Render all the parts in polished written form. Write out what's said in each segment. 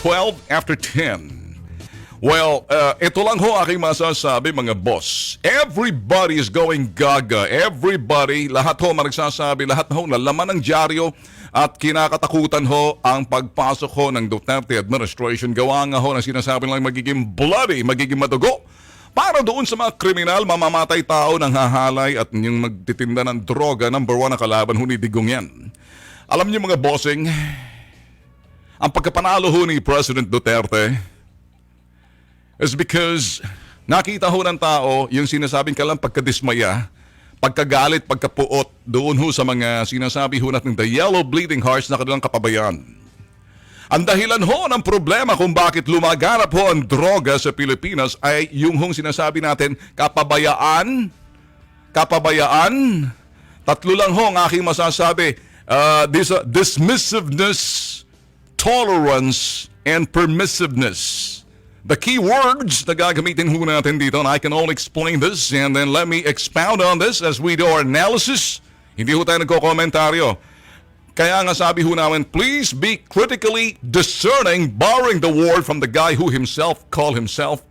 12 after 10. Well, ito lang ho aking masasabi mga boss. Everybody is going gaga. Everybody, lahat ho nagsasabi, lahat ho na laman ng dyaryo at kinakatakutan ho ang pagpasok ho ng Duterte administration. Gawa nga ho na sinasabi lang magiging bloody, magiging madugo. Para doon sa mga kriminal, mamamatay tao ng hahalay at yung magtitinda ng droga, number 1 na kalaban ho ni Digong yan. Alam niyo mga bossing, ang pagkapanalo ho ni President Duterte is because nakita ho ng tao yung sinasabing kalang pagkadismaya, pagkagalit, pagkapuot doon ho sa mga sinasabi ho natin the yellow bleeding hearts na kanilang kapabayan. Ang dahilan ho ng problema kung bakit lumaganap ho ang droga sa Pilipinas ay yung hong sinasabi natin kapabayaan. Tatlo lang ho ang aking masasabi. Dismissiveness, tolerance, and permissiveness. The key words na gagamitin ho natin dito, and I can only explain this and then let me expound on this as we do our analysis. Hindi ho tayo nagko-komentaryo. Kaya nga sabi ho namin, please be critically discerning, borrowing the word from the guy who himself called himself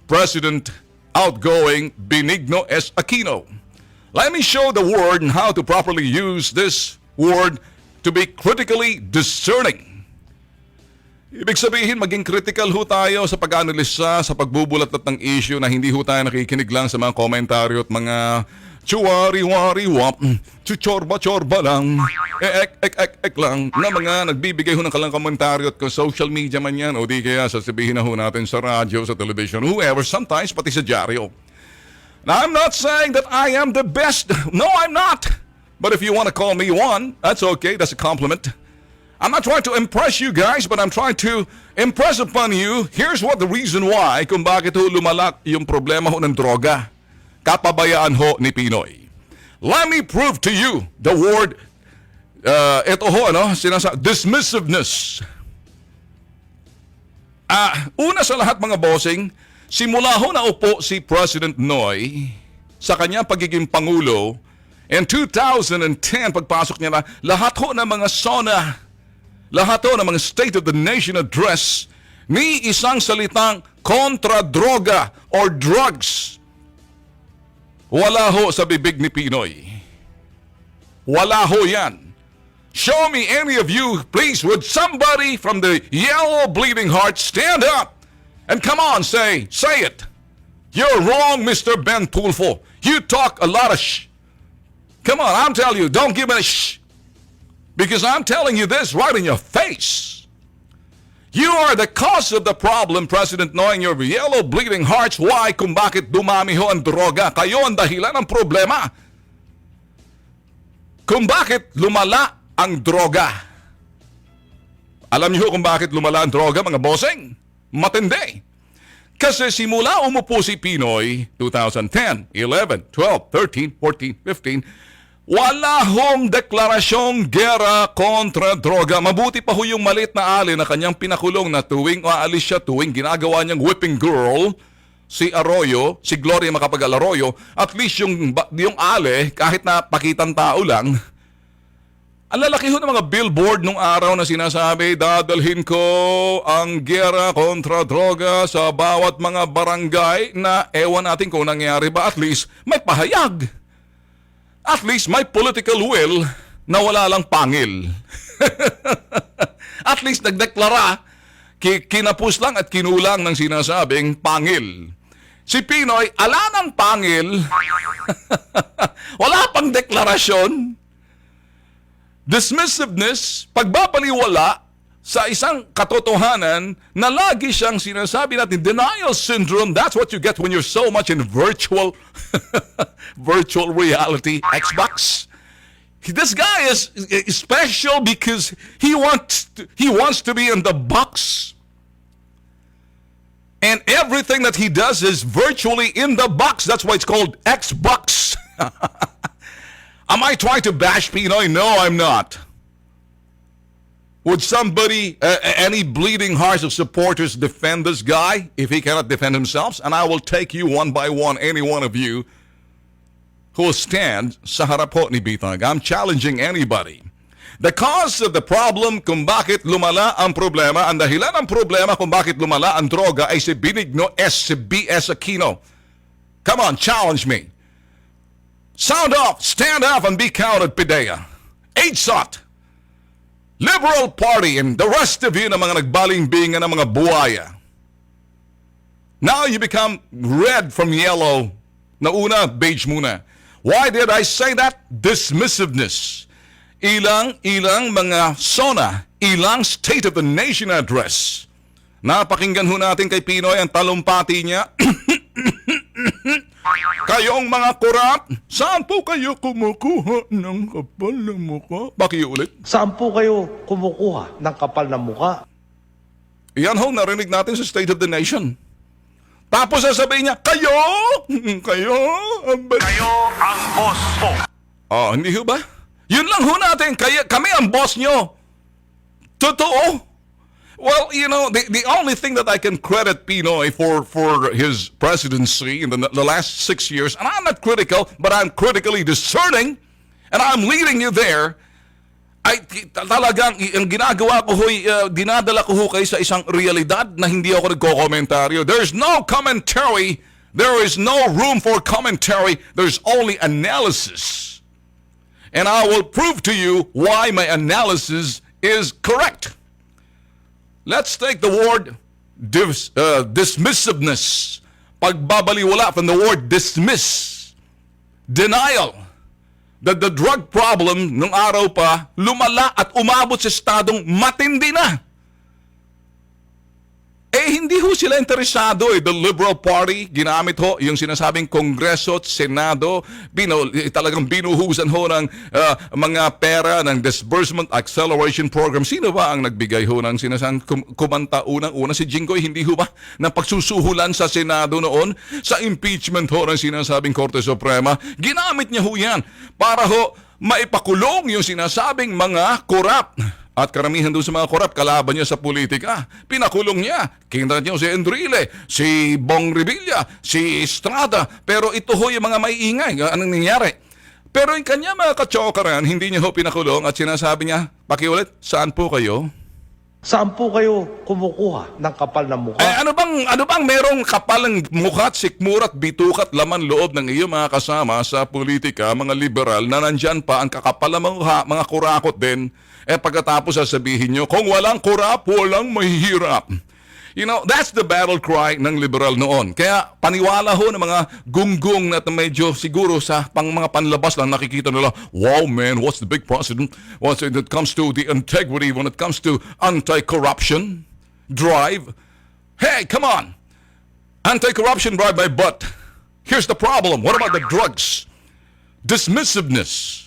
President Outgoing Benigno S. Aquino. Let me show the word and how to properly use this word to be critically discerning. Ibig sabihin, maging critical ho tayo sa pag-analisa, sa pagbubulat ng issue na hindi ho tayo nakikinig lang sa mga komentaryo at mga chuwari-wari-wap, chuchorba-chorba lang, ek lang, na mga nagbibigay ho ng kalang komentaryo at social media man yan, o di kaya sasabihin na ho natin sa radyo, sa television, whoever, sometimes pati sa dyaryo. Now, I'm not saying that I am the best. No, I'm not. But if you want to call me one, that's okay. That's a compliment. I'm not trying to impress you guys, but I'm trying to impress upon you. Here's what the reason why kung bakit ho lumalak yung problema ho ng droga. Kapabayaan ho ni Pinoy. Let me prove to you the word, ito ho, dismissiveness. Una sa lahat mga bossing, simula ho na upo si President Noy sa kanyang pagiging Pangulo, in 2010, pagpasok niya na, lahat ho ng mga SONA, lahat ho ng mga State of the Nation address, ni isang salitang kontra droga or drugs. Wala ho sa bibig ni Pinoy. Wala ho yan. Show me any of you, please, would somebody from the yellow bleeding heart stand up and come on, say it. You're wrong, Mr. Ben Tulfo. You talk a lot of Come on, I'm telling you, don't give me a because I'm telling you this right in your face. You are the cause of the problem, President Noy, and your yellow bleeding hearts. Why? Kung bakit dumami ho ang droga. Kayo ang dahilan ng problema. Kung bakit lumala ang droga. Alam niyo kung bakit lumala ang droga, mga bossing? Matindi. Kasi simula umupo si Pinoy, 2010, 11, 12, 13, 14, 15, wala hong deklarasyong gera kontra droga. Mabuti pa ho yung malit na ali na kanyang pinakulong na tuwing aalis siya, tuwing ginagawa niyang whipping girl, si Arroyo, si Gloria Macapagal Arroyo, at least yung ali, kahit na pakitang tao lang, ang lalaki ho ng mga billboard nung araw na sinasabi, dadalhin ko ang gera kontra droga sa bawat mga barangay na ewan natin kung nangyari ba, at least may pahayag. At least may political will na wala lang pangil. At least nagdeklara, kinapos lang at kinulang ng sinasabing pangil. Si Pinoy, ala ng pangil, wala pang deklarasyon. Dismissiveness, pagbabaliwala sa isang katotohanan na lagi siyang sinasabi natin, denial syndrome. That's what you get when you're so much in virtual reality, Xbox. This guy is special because he wants to be in the box. And everything that he does is virtually in the box. That's why it's called Xbox. Am I trying to bash Pinoy? No, I'm not. Would somebody, any bleeding hearts of supporters defend this guy if he cannot defend himself? And I will take you one by one, any one of you who will stand sa harap ho ni Bitag. I'm challenging anybody. The cause of the problem kung bakit lumala ang problema, ang dahilan ng problema kung bakit lumala ang droga ay si Benigno S. si B.S. Aquino. Come on, challenge me. Sound off, stand up and be counted, Pidea. ASOT, Liberal Party, and the rest of you na mga nagbalingbingan ng mga buwaya. Now you become red from yellow. Nauna, beige muna. Why did I say that? Dismissiveness. Ilang mga SONA, ilang State of the Nation address. Napakinggan ho natin kay Pinoy ang talumpati niya. Kayong mga korap, saan po kayo kumukuha ng kapal ng mukha? Pakiulit. Saan po kayo kumukuha ng kapal ng mukha? Yan ho, narinig natin sa State of the Nation. Tapos sasabihin niya, kayo ang boss ko. Oh, hindi ho ba? Yun lang ho natin, kami ang boss nyo. Totoo. Well, you know, the only thing that I can credit Pinoy for his presidency in the last 6 years, and I'm not critical, but I'm critically discerning, and I'm leading you there, ay talagang ang ginagawa ko ho'y dinadala ko ho kayo sa isang realidad na hindi ako nagko-komentaryo. There's no commentary. There is no room for commentary. There's only analysis. And I will prove to you why my analysis is correct. Let's take the word dismissiveness. Pagbabaliwala from the word dismiss. Denial. That the drug problem nung araw pa lumala at umabot sa estadong matindi na. Hindi ho sila interesado. The Liberal Party, ginamit ho yung sinasabing Kongreso at Senado, talagang binuhusan ho ng mga pera ng Disbursement Acceleration Program. Sino ba ang nagbigay ho ng sinasabing kumanta unang-una? Si Jinggoy, hindi ho ba? Ng pagsusuhulan sa Senado noon, sa impeachment ho ng sinasabing Korte Suprema. Ginamit niya ho yan para ho maipakulong yung sinasabing mga korap. At karamihan doon sa mga korap, kalaban niya sa politika. Pinakulong niya. Kinta niyo si Enrile, si Bong Revilla, si Estrada. Pero ito ho yung mga maiingay. Anong nangyari? Pero yung kanya mga kachokaran, hindi niya ho pinakulong at sinasabi niya, pakiulit, saan po kayo? Saan po kayo kumukuha ng kapal ng mukha? Ano bang merong kapal ng mukha at sikmura at bitukat laman loob ng iyong mga kasama sa politika, mga liberal, na nandyan pa ang kakapal ng mukha, mga kurakot din, pagkatapos sasabihin nyo, kung walang kurap, walang mahihirap. You know, that's the battle cry ng liberal noon. Kaya paniwala ho ng mga gunggong na medyo siguro sa mga panlabas lang nakikita nila, wow man, what's the big president? When it comes to the integrity, when it comes to anti-corruption drive, hey, come on. Anti-corruption drive by butt. Here's the problem. What about the drugs? Dismissiveness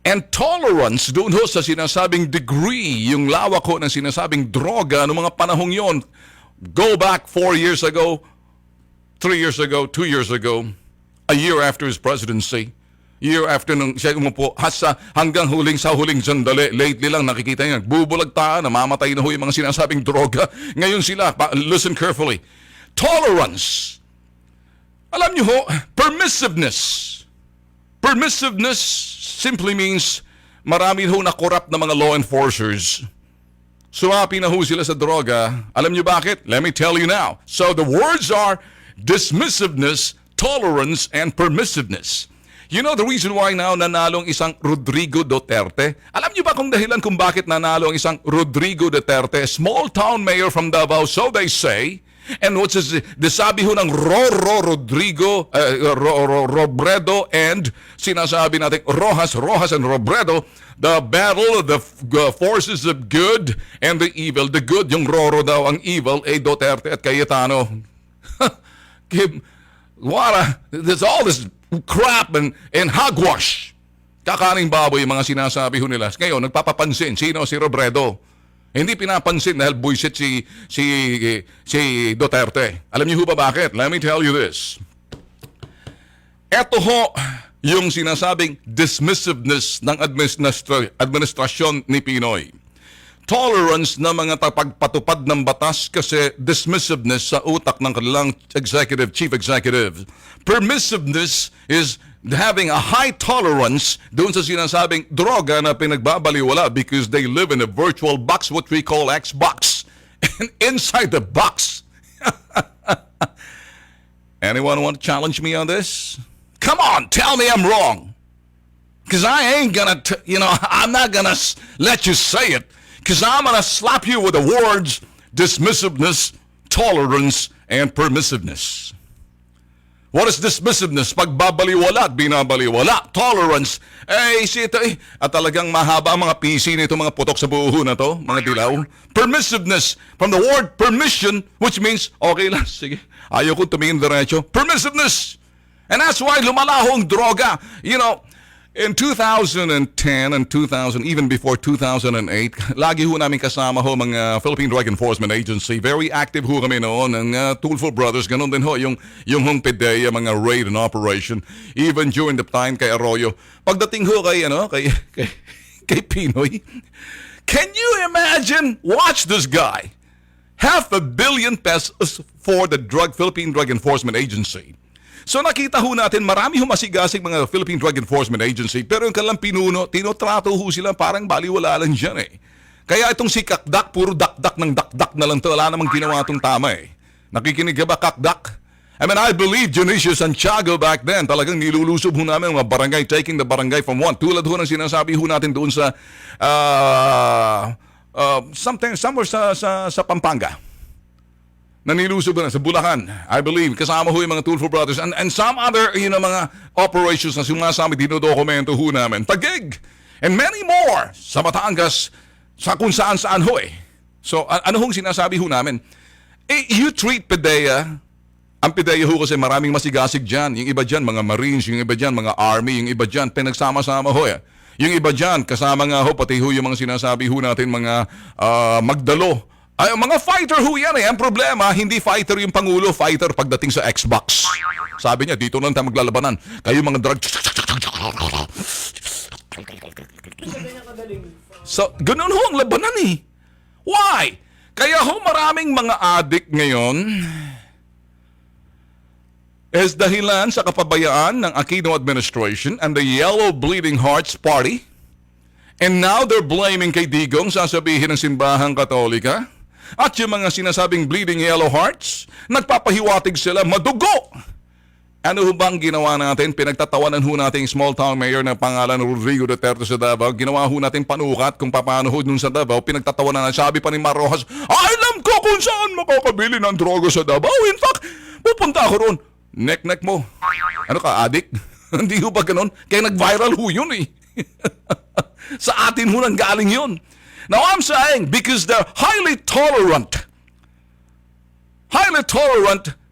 and tolerance doon ho sa sinasabing degree, yung lawak ho ng sinasabing droga noong mga panahong yon. Go back 4 years ago, 3 years ago, 2 years ago, a year after his presidency, year after nung siya umupo, hanggang sa huling sandali, lately lang nakikita niya, bubulagtaan, namamatay na ho yung mga sinasabing droga. Ngayon sila, listen carefully, tolerance. Alam niyo ho, permissiveness. Permissiveness simply means marami ho na corrupt na mga law enforcers. Sumapi na ho sila sa droga. Alam niyo bakit? Let me tell you now. So the words are dismissiveness, tolerance, and permissiveness. You know the reason why now nanalo ang isang Rodrigo Duterte? Alam niyo ba kung dahilan kung bakit nanalo ang isang Rodrigo Duterte, small town mayor from Davao, so they say, and what's his, sabi ho ng Rodrigo, Robredo, and sinasabi natin Rojas and Robredo, the battle of the forces of good and the evil. The good, yung Roro daw, ang evil, Duterte at Cayetano. There's all this crap and hogwash. Kakaning baboy yung mga sinasabi ho nila. Ngayon, nagpapapansin, sino? Si Robredo. Hindi pinapansin dahil buisit si Duterte. Alam niyo ba bakit? Let me tell you this. Ito ho yung sinasabing dismissiveness ng administrasyon ni Pinoy. Tolerance na mga pagpatupad ng batas kasi dismissiveness sa utak ng kanilang chief executive. Permissiveness is having a high tolerance doon sa sinasabing droga na pinagbabaliwala because they live in a virtual box, what we call Xbox. And inside the box, anyone want to challenge me on this? Come on, tell me I'm wrong. Because I ain't gonna, I'm not gonna let you say it. Because I'm gonna slap you with the words dismissiveness, tolerance, and permissiveness. What is dismissiveness? Pagbabaliwala at binabaliwala. Tolerance. At talagang mahaba ang mga PC nito, mga putok sa buho na to, mga dilaw. Permissiveness, from the word permission, which means, okay lang, sige, ayaw ko tumingin diretso. Permissiveness. And that's why lumalaho ang droga. In 2010 and 2000, even before 2008, lagi ho namin kasama ho mga Philippine Drug Enforcement Agency. Very active ho kami noon, ng Tulfo Brothers. Ganun din ho, yung hong PDEA, mga raid and operation. Even during the time kay Arroyo. Pagdating ho kay Pinoy, can you imagine? Watch this guy. $500 million pesos for the Philippine Drug Enforcement Agency. So nakita ho natin, marami ho masigasig mga Philippine Drug Enforcement Agency, pero yung kanilang pinuno, tinotrato ho sila parang baliwala lang dyan eh. Kaya itong si Kakdak, puro dakdak ng dakdak na lang to, wala namang ginawa itong tama eh. Nakikinig ka ba, Kakdak? I believe Dionisio Santiago back then, talagang nilulusob ho namin mga barangay, taking the barangay from one. Tulad ho ng sinasabi ho natin doon sa, somewhere sa Pampanga. Nanilusob na sa Bulacan, I believe, kasama ho yung mga Tulfo Brothers and some other, mga operations na sumasama, dinodokumento ho namin. Taguig, and many more sa Batangas, sa kung saan-saan ho eh. So, ano hong sinasabi ho namin? You treat PDEA, ang PDEA ho kasi maraming masigasig dyan. Yung iba dyan, mga Marines, yung iba dyan, mga Army, yung iba dyan, pinagsama-sama ho eh. Yung iba dyan, kasama nga ho, pati ho yung mga sinasabi ho natin, mga magdalo. Ay, mga fighter ho yan eh. Ang problema, hindi fighter yung Pangulo, fighter pagdating sa Xbox. Sabi niya, dito lang tayo maglalabanan. Kayo mga drug... So, ganun ho ang labanan eh. Why? Kaya ho maraming mga addict ngayon is dahilan sa kapabayaan ng Aquino administration and the Yellow Bleeding Hearts Party. And now they're blaming kay Digong, sasabihin ng simbahang Katolika. At yung mga sinasabing bleeding yellow hearts, nagpapahiwatig sila, madugo! Ano ho bang ginawa natin? Pinagtatawanan ho natin yung small town mayor na pangalan Rodrigo Duterte sa Davao. Ginawa ho natin panukat kung paano ho dun sa Davao. Pinagtatawanan na, sabi pa ni Marojas, alam ko kung saan makakabili ng droga sa Davao. In fact, pupunta ako roon. Nek-nek mo. Ano ka, adik? Hindi ho ba ganun? Kaya nag-viral ho yun eh. Sa atin ho nang galing yun. Now I'm saying, because they're highly tolerant,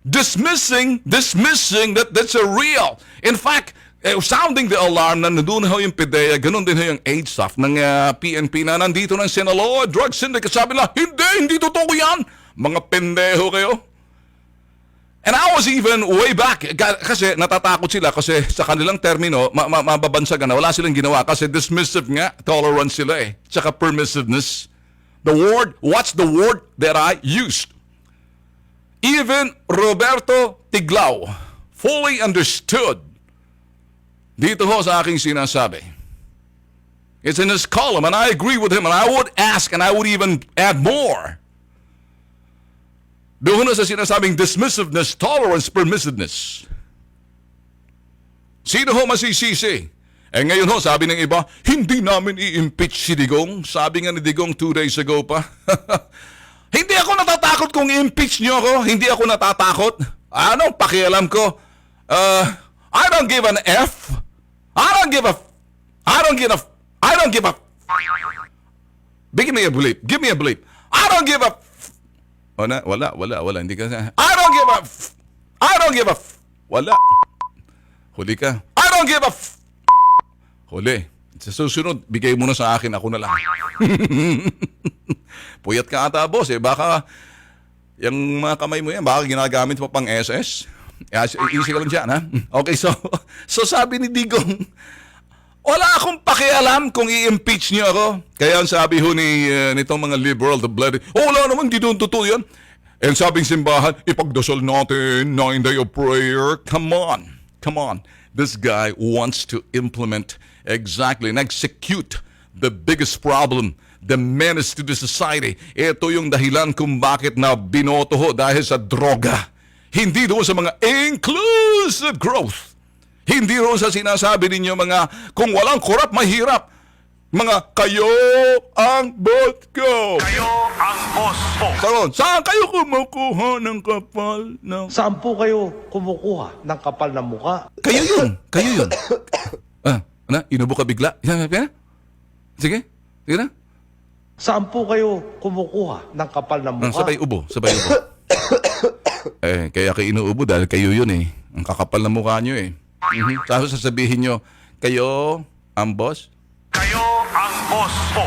dismissing that's a real. In fact, sounding the alarm na nandun ho yung PDEA, ganun din ho yung aid staff ng PNP na nandito ng Sinaloa Drug Syndicate. Sabi na, hindi totoo yan. Mga pendeho kayo. And I was even way back, kasi natatakot sila kasi sa kanilang termino, mababansagan na wala silang ginawa kasi dismissive nga, tolerance sila eh, tsaka permissiveness. What's the word that I used? Even Roberto Tiglao fully understood dito ho sa aking sinasabi. It's in his column and I agree with him and I would ask and I would even add more. Doon na sa sinasabing dismissiveness, tolerance, permissiveness. Sino ho masisisi? Ngayon ho, sabi ng iba, hindi namin i-impeach si Digong. Sabi nga ni Digong 2 days ago pa. Hindi ako natatakot kung i-impeach niyo ako. Hindi ako natatakot. Anong pakialam ko? I don't give an F. I don't give a... Give me a bleep. Give me a bleep. I don't give a... Wala. Hindi ka... I don't give a... Wala. Huli ka. I don't give a... Huli. Sa susunod, bigay mo na sa akin, ako na lang. Puyat ka ata, boss. Baka, yung mga kamay mo yan, baka ginagamit mo pang SS. Easy ka lang dyan, ha? Okay, so sabi ni Digong, wala akong pakialam kung i-impeach niyo ako. Kaya ang sabi ho nitong mga liberal, the bloody, wala naman, di doon totoo yan. And sabing simbahan, ipagdasal natin, 9 day of prayer. Come on. this guy wants to implement exactly and execute the biggest problem, the menace to the society. Ito yung dahilan kung bakit na binoto ho dahil sa droga. Hindi doon sa mga inclusive growth. Hindi doon sa sinasabi ninyo mga kung walang korap, mahirap. Mga kayo ang boss ko. Kayo ang boss ko. Saron, saan kayo kumukuha ng kapal ng... Saan po kayo kumukuha ng kapal na muka? Kayo yun. Kayo yun. Inubo ka bigla? Sige. Sige na. Saan po kayo kumukuha ng kapal na muka? Sabay ubo. Kaya kayo inuubo dahil kayo yun eh. Ang kakapal na mukha nyo eh. Tapos sasabihin nyo, kayo ang boss? Kayo ang boss ko.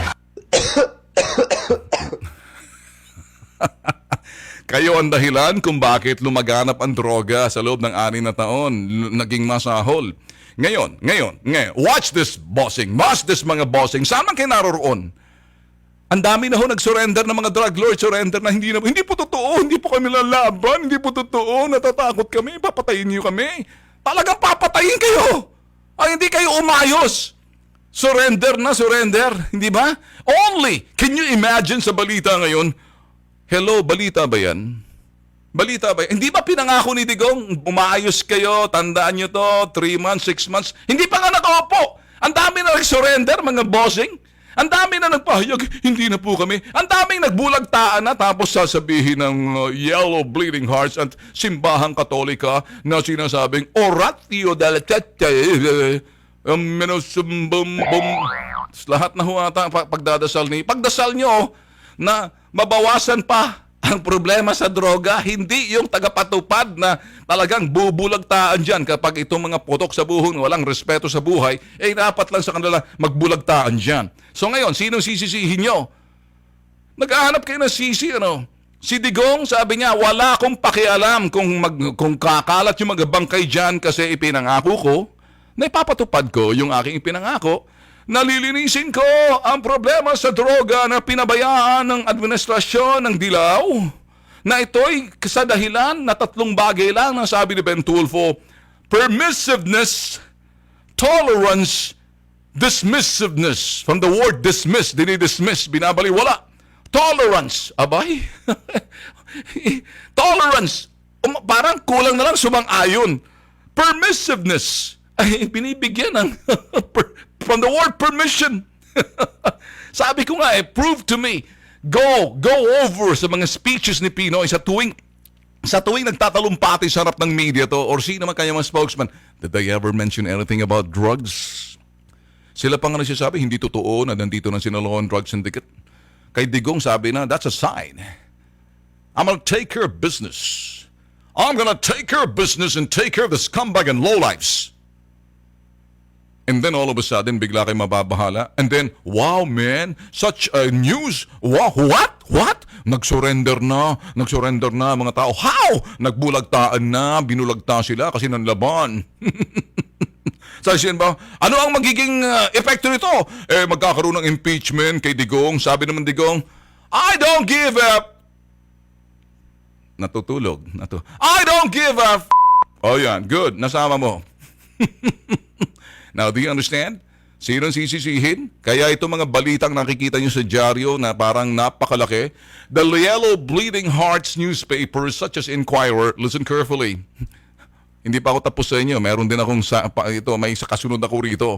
Kayo ang dahilan kung bakit lumaganap ang droga sa loob ng 6 na taon. Naging masahol. Ngayon. Watch this bossing. Watch this mga bossing. Saan man kayo naroroon? Ang dami na ho nag-surrender ng mga drug lords. Surrender na hindi po totoo. Hindi po kami lalaban. Hindi po totoo. Natatakot kami. Papatayin niyo kami. Talagang papatayin kayo. Ay, hindi kayo umayos. Surrender. Hindi ba? Only. Can you imagine sa balita ngayon? Hello, balita ba yan? Hindi ba pinangako ni Digong, umaayos kayo, tandaan nyo to, 3 months, 6 months? Hindi pa nga nakaupo. Ang dami na nag-surrender, mga bossing. Ang dami na nagpahayag, hindi na po kami. Ang daming nagbulagtaan na, tapos sasabihin ng Yellow Bleeding Hearts at Simbahang Katolika na sinasabing, Oratio della Tete, lahat na huwata pagdadasal nyo na mabawasan pa ang problema sa droga, hindi yung tagapatupad na talagang bubulagtaan dyan kapag itong mga putok sa buhon, walang respeto sa buhay, dapat lang sa kanila magbulagtaan dyan. So ngayon, sinong sisisihin nyo? Naghahanap kayo ng sisi, Si Digong, sabi niya, wala akong pakialam kung kakalat yung mga bangkay dyan kasi ipinangako ko, na ipapatupad ko yung aking ipinangako, nalilinisin ko ang problema sa droga na pinabayaan ng administrasyon ng Dilaw, na ito'y sa dahilan na 3 bagay lang na sabi ni Ben Tulfo: permissiveness, tolerance, dismissiveness. From the word dismiss, dinidismiss, binabaliwala. Tolerance, abay. Tolerance, parang kulang na lang sumang-ayon. Permissiveness, ay binibigyan ng from the word permission. Sabi ko nga prove to me. Go over sa mga speeches ni Pinoy sa tuwing nagtatalumpati sa harap ng media to or sino man kaya mga spokesman. Did they ever mention anything about drugs? Sila pa nga nagsasabi, hindi totoo na nandito na sinaloon drug syndicate. Kay Digong sabi na, that's a sign. I'm gonna take care of business. I'm gonna take care of business and take care of the scumbag and lowlifes. And then all of a sudden, bigla kayo mababahala. And then, wow man, such a news. Wow, what? Nag-surrender na mga tao. How? Nagbulagtaan na, binulagta sila kasi nanlaban. Sabi ba, ano ang magiging epekto nito? Magkakaroon ng impeachment kay Digong. Sabi naman Digong, I don't give a... Natutulog. I don't give a... Oh yan, good. Nasama mo. Now, do you understand? Sinong sisisihin? Kaya itong mga balitang nakikita nyo sa dyaryo na parang napakalaki, the Yellow Bleeding Hearts newspapers such as Inquirer, listen carefully. Hindi pa ako tapos sa inyo. Meron din akong may kasunod ako rito.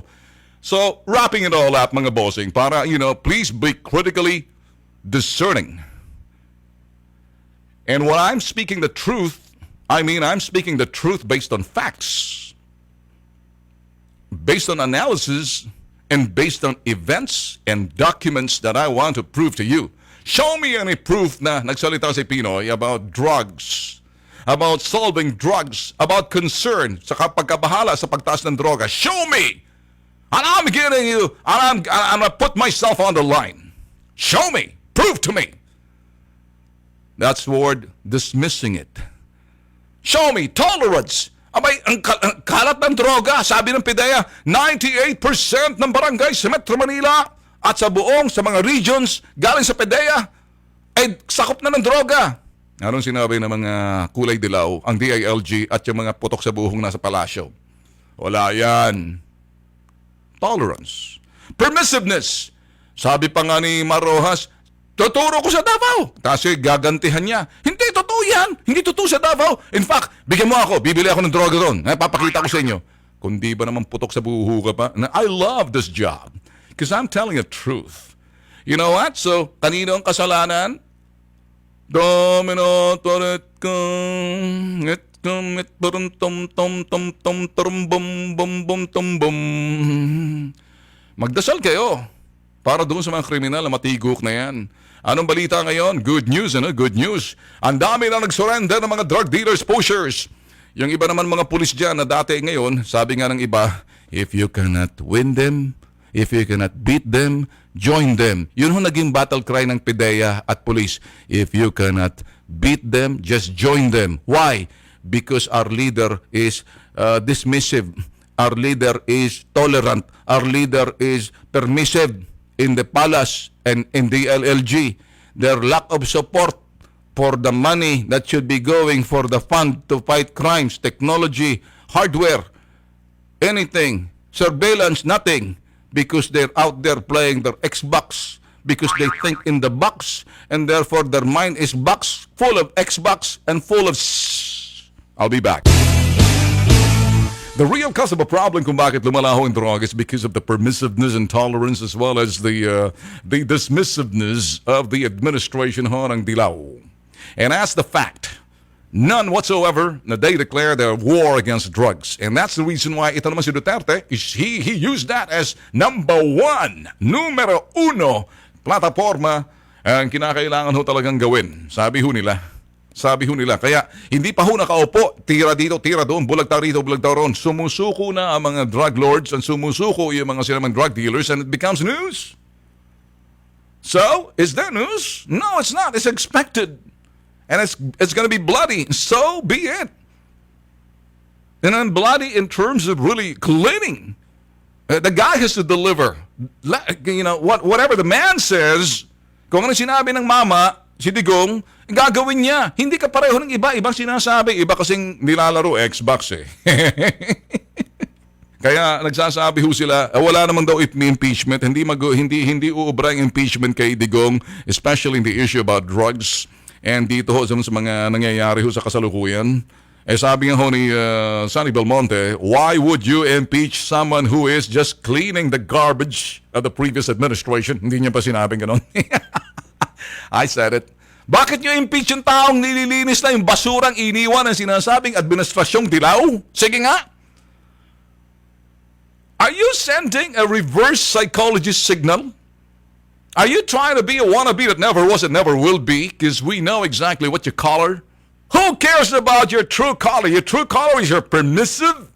So, wrapping it all up, mga bossing, para, please be critically discerning. And when I'm speaking the truth, I'm speaking the truth based on facts. Based on analysis and based on events and documents that I want to prove to you. Show me any proof na nagsalita si Pinoy about drugs, about solving drugs, about concern sa pagkabahala sa pagtaas ng droga. Show me! And I'm getting you, and I'm gonna put myself on the line. Show me! Prove to me! That's the word dismissing it. Show me tolerance. Abay, ang kalat ng droga, sabi ng PIDEA, 98% ng barangay sa Metro Manila at sa mga regions galing sa PIDEA ay sakop na ng droga. Anong sinabi ng mga kulay dilaw, ang DILG at yung mga putok sa buhong nasa palasyo? Wala yan. Tolerance. Permissiveness. Sabi pa nga ni Marojas, tuturo ko sa Davao. Kasi gagantihan niya. Hindi, totoo yan. Hindi totoo sa Davao. In fact, bigyan mo ako. Bibili ako ng droga doon. Papakita ko sa inyo. Kundi ba naman putok sa buho ka pa? I love this job. Because I'm telling the truth. You know what? So, kanino ang kasalanan? Domino, toret kong, it turun tom tom tom tom turum bum bum bum tum bum. Magdasal kayo para doon sa mga kriminal na matigok na yan. Anong balita ngayon? Good news, ano? Good news. Ang dami na nag-surrender ng mga drug dealers, pushers. Yung iba naman mga pulis dyan na dati ngayon, sabi nga ng iba, if you cannot win them, if you cannot beat them, join them. Yun ho naging battle cry ng PIDEA at police. If you cannot beat them, just join them. Why? Because our leader is dismissive. Our leader is tolerant. Our leader is permissive in the palace and in the LLG. Their lack of support for the money that should be going for the fund to fight crimes, technology, hardware, anything, surveillance, nothing. Because they're out there playing their Xbox, because they think in the box, and therefore their mind is box full of Xbox and full of I'll be back. The real cause of a problem kung bakit lumalaho ang drug is because of the permissiveness and tolerance as well as the dismissiveness of the administration ng Dilao. And that's the fact. None whatsoever na they declare their war against drugs. And that's the reason why ito naman si Duterte, he used that as numero uno, plataforma ang kinakailangan ho talagang gawin. Sabi ho nila. Kaya hindi pa ho nakaupo, tira dito, tira doon, bulagta rito, bulagta roon. Sumusuko na ang mga drug lords and sumusuko yung mga sinamang drug dealers and it becomes news. So, is that news? No, it's not. It's expected. And it's going to be bloody. So be it. And then bloody in terms of really cleaning. The guy has to deliver. You know, whatever the man says, kung ano sinabi ng mama, si Digong, gagawin niya. Hindi ka pareho ng iba. Ibang sinasabi. Iba kasing nilalaro Xbox eh. Kaya nagsasabi ho sila, wala naman daw impeachment. Hindi uubra ang impeachment kay Digong, especially in the issue about drugs. And dito ho sa mga nangyayari ho sa kasalukuyan, sabi nga ho ni Sonny Belmonte, why would you impeach someone who is just cleaning the garbage of the previous administration? Hindi niya pa sinabing gano'n. I said it. Bakit nyo impeach yung taong nililinis na yung basurang iniwan ng sinasabing administrasyong Dilao? Sige nga. Are you sending a reverse psychology signal? Are you trying to be a wannabe that never was and never will be? Because we know exactly what you color. Who cares about your true color? Your true color is you're permissive.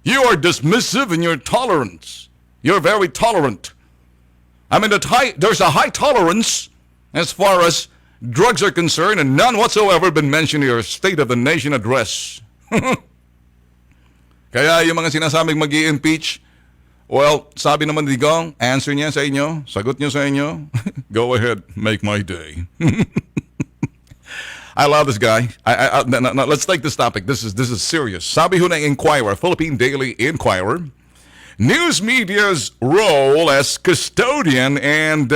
You are dismissive in your tolerance. You're very tolerant. I mean, there's a high tolerance as far as drugs are concerned, and none whatsoever been mentioned in your State of the Nation address. Kaya yung mga sinasabing mag-i-impeach, well, sabi naman ni Digong, answer niya sa inyo, sagot niya sa inyo, go ahead, make my day. I love this guy. No, let's take this topic. This is serious. Sabi ho ng Inquirer, Philippine Daily Inquirer, news media's role as custodian and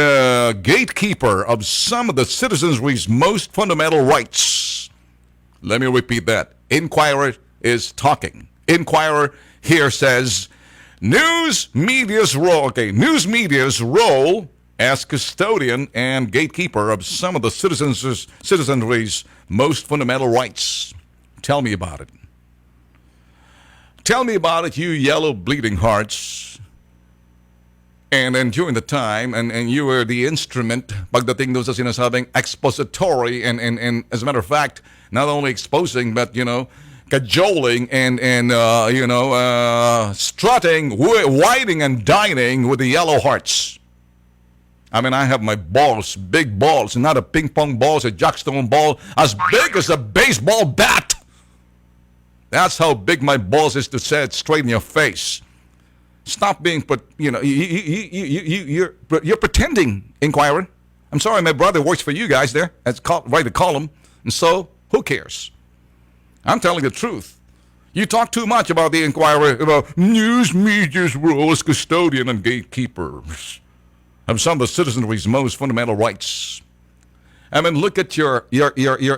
gatekeeper of some of the citizenry's most fundamental rights. Let me repeat that. Inquirer is talking. Inquirer here says, news media's role as custodian and gatekeeper of some of the citizenry's most fundamental rights. Tell me about it. Tell me about it, you yellow bleeding hearts. And then during the time, and you were the instrument pagdating doon sa sinasabing expository and as a matter of fact, not only exposing but, cajoling and strutting, whining and dining with the yellow hearts. I mean, I have my balls, big balls, not a ping pong ball, a jackstone ball, as big as a baseball bat. That's how big my balls is to say it straight in your face. Stop being, you're pretending, Inquirer. I'm sorry, my brother works for you guys there. Write a column, and so who cares? I'm telling the truth. You talk too much about the Inquirer, about news media's role as custodian and gatekeepers of some of the citizenry's most fundamental rights. I mean, look at your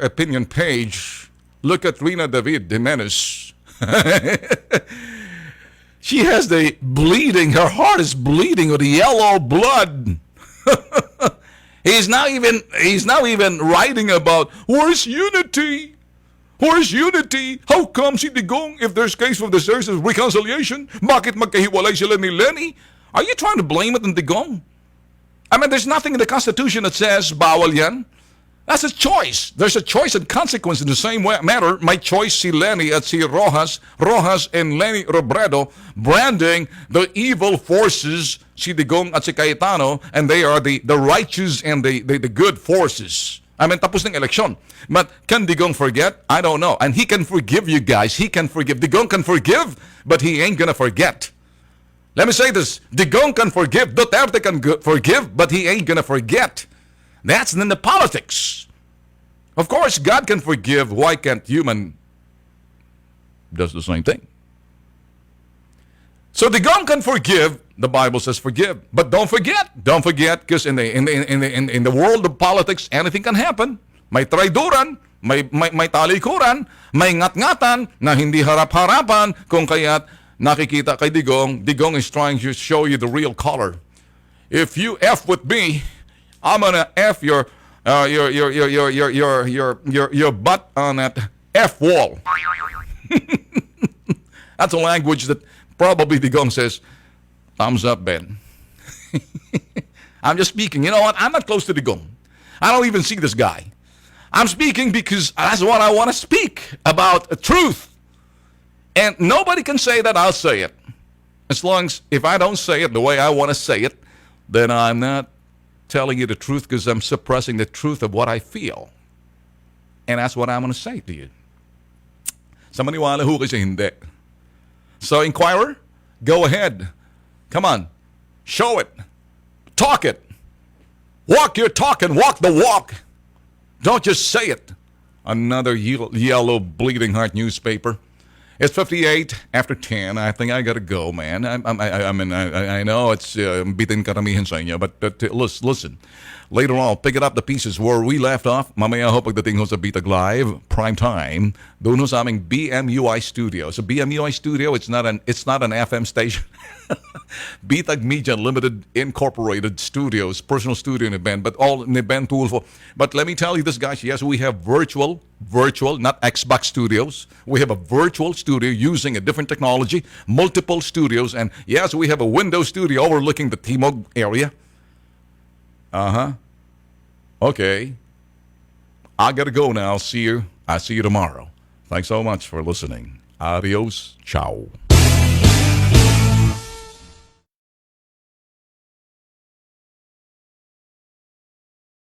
opinion page. Look at Rina David Jimenez. She has the bleeding, her heart is bleeding with yellow blood. He's now even writing about where's unity? Where's unity? How come si Digong, if there's case of the series of reconciliation, bakit magkahiwalay sila ni Lenny? Are you trying to blame it on Digong? I mean, there's nothing in the Constitution that says bawal yan. That's a choice. There's a choice and consequence in the same matter. My choice si Lenny at si Rojas and Lenny Robredo branding the evil forces si Digong at si Cayetano, and they are the righteous and the good forces. I mean, tapos ng eleksyon. But can Digong forget? I don't know. And he can forgive you guys. He can forgive. Digong can forgive, but he ain't gonna forget. Let me say this. Digong can forgive. Duterte can forgive, but he ain't gonna forget. That's in the politics. Of course, God can forgive. Why can't human does the same thing? So Digong can forgive. The Bible says forgive, but don't forget, because in the world of politics, anything can happen. May traiduran, may talikuran, may ngat-ngatan na hindi harap-harapan. Kung kaya't nakikita kay Digong is trying to show you the real color. If you F with me, I'm gonna F your butt on that F wall. That's a language that probably Digong says, thumbs up, Ben. I'm just speaking. You know what? I'm not close to Digong. I don't even see this guy. I'm speaking because that's what I want to speak about, truth. And nobody can say that I'll say it. As long as, if I don't say it the way I want to say it, then I'm not telling you the truth because I'm suppressing the truth of what I feel. And that's what I'm going to say to you. Sa maniwala ho kasi hindi. So, Inquirer, go ahead. Come on. Show it. Talk it. Walk your talk and walk the walk. Don't just say it. Another yellow bleeding heart newspaper. It's 58 after 10. I think I gotta go, man. I know it's bitin karamihan sa inyo, but listen. Later on, I'll pick it up the pieces where we left off. Mamaya ho pagdating ho sa Bitag Live, prime time, doon ho sa aming BMUI studio. So BMUI studio, it's not an FM station. Bitag Media Limited Incorporated Studios, personal studio and event, but all an event tool for. But let me tell you this, guys. Yes, we have virtual, not Xbox studios. We have a virtual studio using a different technology, multiple studios, and yes, we have a window studio overlooking the Timog area. Okay. I gotta go now. I'll see you tomorrow. Thanks so much for listening. Adios. Ciao.